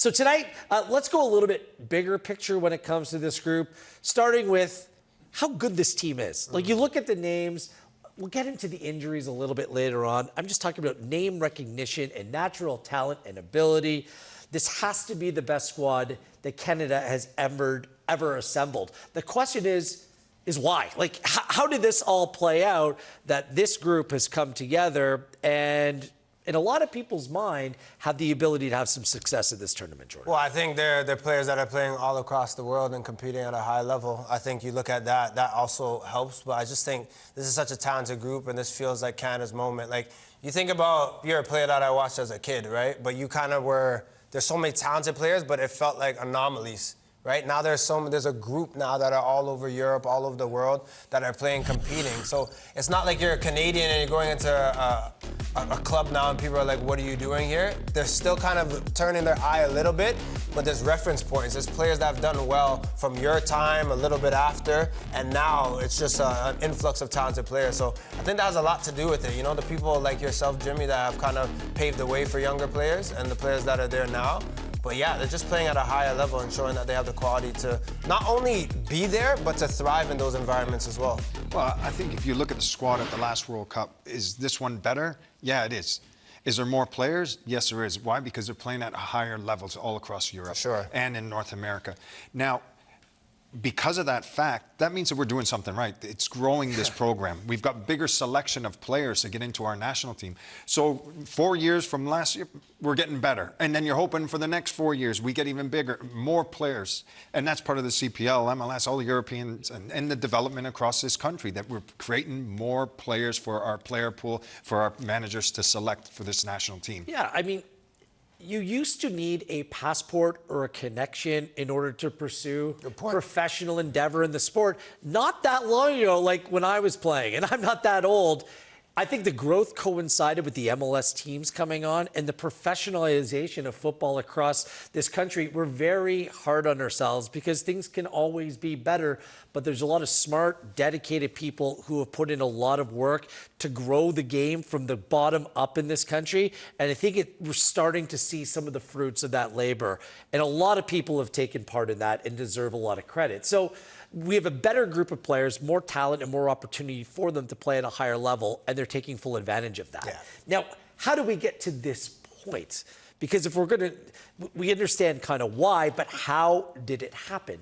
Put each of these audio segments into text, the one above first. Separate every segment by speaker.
Speaker 1: So tonight, let's go a little bit bigger picture when it comes to this group, starting with how good this team is. Like, you look at the names, we'll get into the injuries a little bit later on. I'm just talking about name recognition and natural talent and ability. This has to be the best squad that Canada has ever assembled. The question is why? Like, how did this all play out that this group has come together and, in a lot of people's mind, have the ability to have some success at this tournament, Jordan?
Speaker 2: Well, I think they're players that are playing all across the world and competing at a high level. I think you look at that also helps. But I just think this is such a talented group, and this feels like Canada's moment. Like, you think about, you're a player that I watched as a kid, right? But you kind of were, there's so many talented players, but it felt like anomalies. Right now, there's a group now that are all over Europe, all over the world, that are playing, competing. So it's not like you're a Canadian and you're going into a club now and people are like, what are you doing here? They're still kind of turning their eye a little bit, but there's reference points. There's players that have done well from your time, a little bit after, and now it's just an influx of talented players. So I think that has a lot to do with it. You know, the people like yourself, Jimmy, that have kind of paved the way for younger players and the players that are there now. But yeah, they're just playing at a higher level and showing that they have the quality to not only be there, but to thrive in those environments as well.
Speaker 3: Well, I think if you look at the squad at the last World Cup, is this one better? Yeah, it is. Is there more players? Yes, there is. Why? Because they're playing at higher levels all across Europe and in North America. Now, because of that fact, that means that we're doing something right. It's growing this program. We've got bigger selection of players to get into our national team. So 4 years from last year, we're getting better. And then you're hoping for the next 4 years, we get even bigger, more players. And that's part of the CPL, MLS, all the Europeans, and the development across this country, that we're creating more players for our player pool, for our managers to select for this national team.
Speaker 1: Yeah, I mean, you used to need a passport or a connection in order to pursue professional endeavor in the sport. Not that long ago, like when I was playing, and I'm not that old, I think the growth coincided with the MLS teams coming on and the professionalization of football across this country. We're very hard on ourselves because things can always be better, but there's a lot of smart, dedicated people who have put in a lot of work to grow the game from the bottom up in this country. And I think we're starting to see some of the fruits of that labor. And a lot of people have taken part in that and deserve a lot of credit. So we have a better group of players, more talent and more opportunity for them to play at a higher level, and they're taking full advantage of that. Yeah. Now, how do we get to this point? Because if we're going to, we understand kind of why, but how did it happen?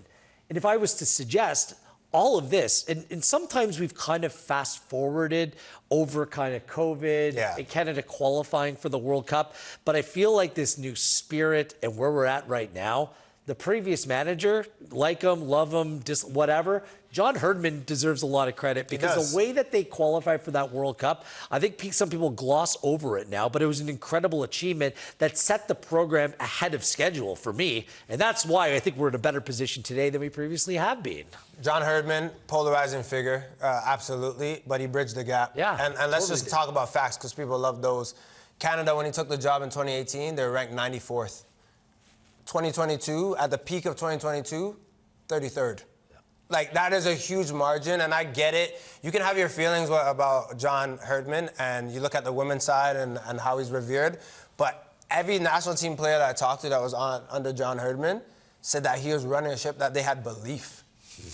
Speaker 1: And if I was to suggest all of this, and sometimes we've kind of fast forwarded over kind of COVID and Canada qualifying for the World Cup, but I feel like this new spirit and where we're at right now, the previous manager, like him, love him, just whatever, John Herdman deserves a lot of credit because the way that they qualified for that World Cup, I think some people gloss over it now, but it was an incredible achievement that set the program ahead of schedule for me. And that's why I think we're in a better position today than we previously have been.
Speaker 2: John Herdman, polarizing figure, absolutely, but he bridged the gap.
Speaker 1: Yeah,
Speaker 2: and let's just talk about facts because people love those. Canada, when he took the job in 2018, they were ranked 94th. 2022, at the peak of 2022, 33rd. Like, that is a huge margin, and I get it. You can have your feelings about John Herdman, and you look at the women's side and how he's revered, but every national team player that I talked to that was under John Herdman said that he was running a ship that they had belief.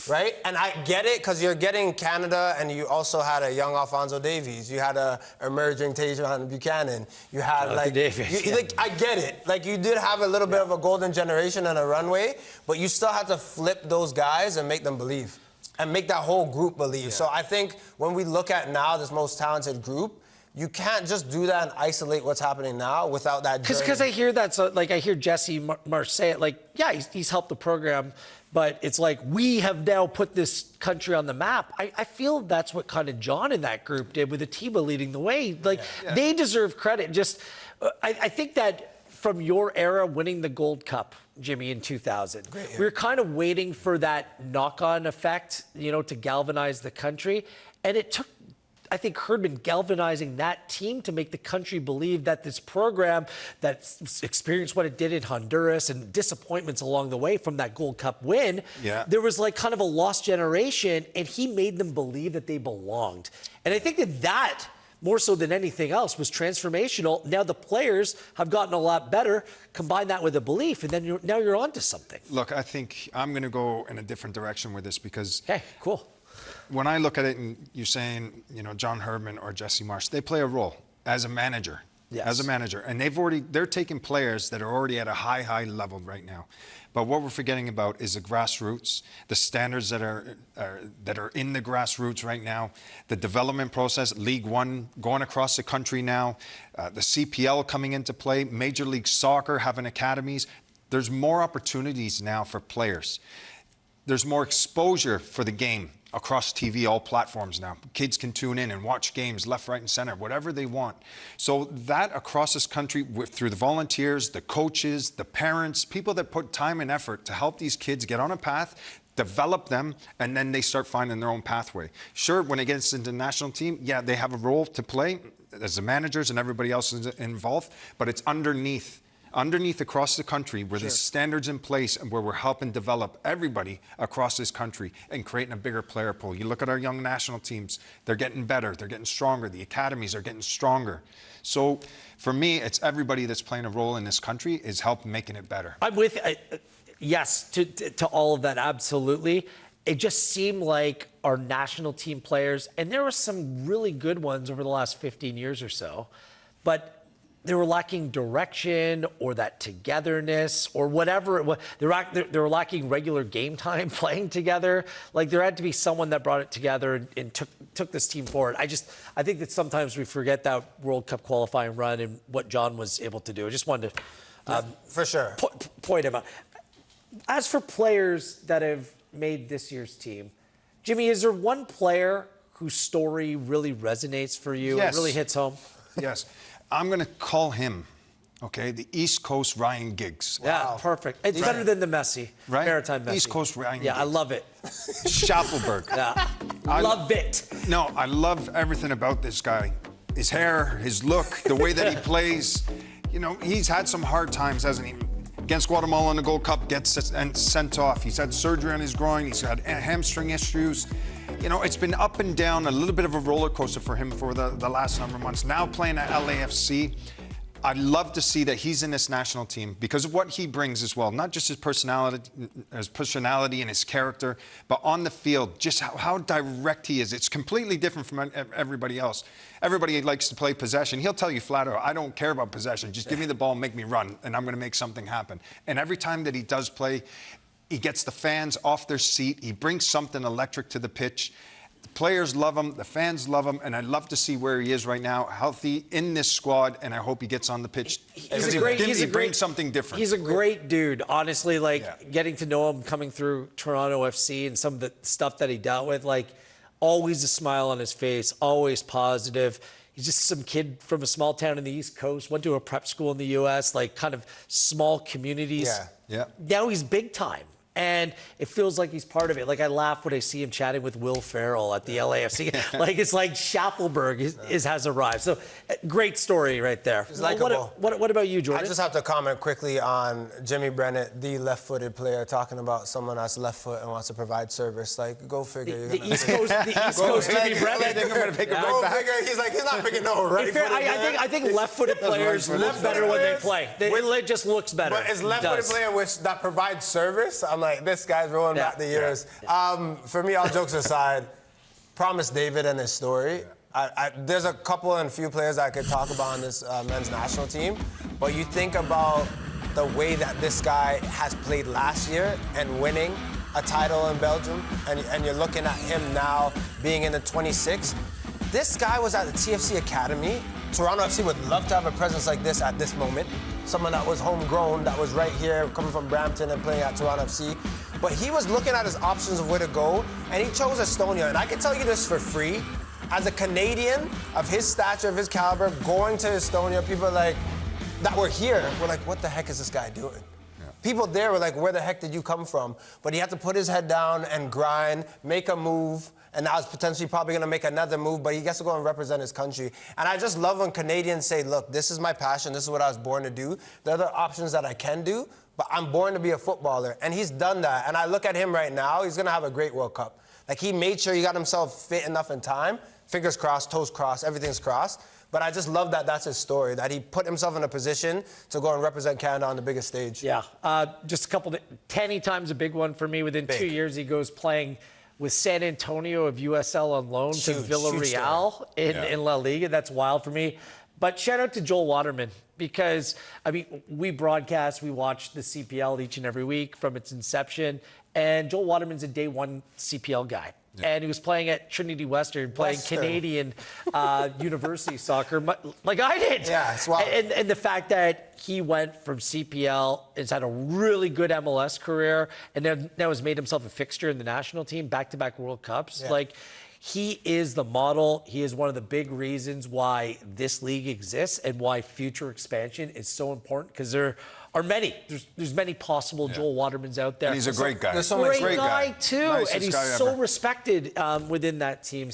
Speaker 2: Right? And I get it because you're getting Canada and you also had a young Alphonso Davies. You had a emerging Tajon Buchanan. You had like I get it. Like you did have a little bit of a golden generation and a runway, but you still had to flip those guys and make them believe and make that whole group believe. So I think when we look at now this most talented group, you can't just do that and isolate what's happening now without that journey.
Speaker 1: Because I hear that, so like I hear Jesse Marsch say it, like, yeah, he's helped the program, but it's like we have now put this country on the map. I feel that's what kind of John and that group did with Atiba leading the way. Like, they deserve credit. Just, I think that from your era winning the Gold Cup, Jimmy, in 2000, we were kind of waiting for that knock-on effect, you know, to galvanize the country. And it took, I think, Herdman galvanizing that team to make the country believe that this program that experienced what it did in Honduras and disappointments along the way from that Gold Cup win, there was like kind of a lost generation, and he made them believe that they belonged. And I think that more so than anything else, was transformational. Now the players have gotten a lot better. Combine that with a belief, and then now you're onto something.
Speaker 3: Look, I think I'm going to go in a different direction with this because
Speaker 1: Okay, cool.
Speaker 3: when I look at it and you're saying, John Herdman or Jesse Marsch, they play a role as a manager.
Speaker 1: Yes.
Speaker 3: As a manager. And they're taking players that are already at a high level right now. But what we're forgetting about is the grassroots, the standards that are in the grassroots right now, the development process, League One going across the country now, the CPL coming into play, Major League Soccer having academies. There's more opportunities now for players. There's more exposure for the game across TV, all platforms now. Kids can tune in and watch games left, right, and center, whatever they want. So that across this country, through the volunteers, the coaches, the parents, people that put time and effort to help these kids get on a path, develop them, and then they start finding their own pathway. Sure, when it gets into the national team, yeah, they have a role to play as the managers and everybody else is involved, but it's underneath across the country where there's standards in place and where we're helping develop everybody across this country and creating a bigger player pool. You look at our young national teams, they're getting better, they're getting stronger, the academies are getting stronger. So for me, it's everybody that's playing a role in this country is helping making it better.
Speaker 1: I'm with, yes, to all of that, absolutely. It just seemed like our national team players, and there were some really good ones over the last 15 years or so, but they were lacking direction or that togetherness or whatever it was. They were lacking regular game time playing together. Like there had to be someone that brought it together and took this team forward. I think that sometimes we forget that World Cup qualifying run and what John was able to do. I just wanted to
Speaker 2: for sure
Speaker 1: point him out. As for players that have made this year's team, Jimmy, is there one player whose story really resonates for you?
Speaker 3: Yes.
Speaker 1: It really hits home?
Speaker 3: Yes. I'm going to call him, okay, the East Coast Ryan Giggs.
Speaker 1: Yeah,
Speaker 2: Wow.
Speaker 1: perfect. It's better than the Messi,
Speaker 3: Right?
Speaker 1: Maritime Messi.
Speaker 3: East Coast Ryan
Speaker 1: Yeah,
Speaker 3: Giggs.
Speaker 1: I love it.
Speaker 3: Schaffelberg.
Speaker 1: Yeah, love it.
Speaker 3: No, I love everything about this guy. His hair, his look, the way that he plays. He's had some hard times, hasn't he? Against Guatemala in the Gold Cup, gets sent off. He's had surgery on his groin. He's had hamstring issues. It's been up and down, a little bit of a roller coaster for him for the last number of months. Now playing at LAFC, I'd love to see that he's in this national team because of what he brings as well. Not just his personality and his character, but on the field, just how direct he is. It's completely different from everybody else. Everybody likes to play possession. He'll tell you flat out, I don't care about possession. Just give me the ball, make me run, and I'm going to make something happen. And every time that he does play, he gets the fans off their seat. He brings something electric to the pitch. The players love him. The fans love him. And I'd love to see where he is right now, healthy in this squad. And I hope he gets on the pitch. He brings something different.
Speaker 1: He's a great dude. Honestly, getting to know him coming through Toronto FC and some of the stuff that he dealt with, always a smile on his face, always positive. He's just some kid from a small town in the East Coast, went to a prep school in the U.S., kind of small communities.
Speaker 3: Yeah.
Speaker 1: Now he's big time. And it feels like he's part of it. I laugh when I see him chatting with Will Ferrell at the LAFC. It's like Schaffelberg has arrived. So, great story right there.
Speaker 2: He's likable.
Speaker 1: What about you, Jordan?
Speaker 2: I just have to comment quickly on Jimmy Brennett, the left-footed player, talking about someone that's left foot and wants to provide service. Go figure.
Speaker 1: The East Coast Jimmy Brennett.
Speaker 2: I think I'm going to pick it right back. He's not picking no right-footed.
Speaker 1: I think left-footed players look better when they play. It just looks better.
Speaker 2: But it's left-footed player that provides service. I'm like, this guy's rolling back the years. For me, all jokes aside, Promise David and his story. There's a couple and few players I could talk about on this men's national team, but you think about the way that this guy has played last year and winning a title in Belgium, and you're looking at him now being in the 26. This guy was at the TFC Academy. Toronto FC would love to have a presence like this at this moment. Someone that was homegrown, that was right here, coming from Brampton and playing at Toronto FC. But he was looking at his options of where to go, and he chose Estonia. And I can tell you this for free. As a Canadian of his stature, of his caliber, going to Estonia, people that were here were like, what the heck is this guy doing? Yeah. People there were like, where the heck did you come from? But he had to put his head down and grind, make a move, and now he's potentially probably going to make another move, but he gets to go and represent his country. And I just love when Canadians say, look, this is my passion, this is what I was born to do. There are other options that I can do, but I'm born to be a footballer. And he's done that. And I look at him right now, he's going to have a great World Cup. He made sure he got himself fit enough in time fingers crossed, toes crossed, everything's crossed. But I just love that that's his story, that he put himself in a position to go and represent Canada on the biggest stage.
Speaker 1: Yeah, just a couple, 10 times a big one for me. Within 2 years, he goes playing with San Antonio of USL on loan to Villarreal in La Liga. That's wild for me. But shout out to Joel Waterman, because, I mean, we broadcast, we watch the CPL each and every week from its inception, and Joel Waterman's a day one CPL guy. Yeah. And he was playing at Trinity Western, playing Canadian university soccer, like I did.
Speaker 2: Yeah, it's wild.
Speaker 1: And the fact that he went from CPL, has had a really good MLS career, and then now has made himself a fixture in the national team, back-to-back World Cups. Yeah. Like, he is the model. He is one of the big reasons why this league exists and why future expansion is so important, because there are many. There's many possible Joel Watermans out there.
Speaker 3: And he's a great guy.
Speaker 1: Great guy too, and he's so respected within that team.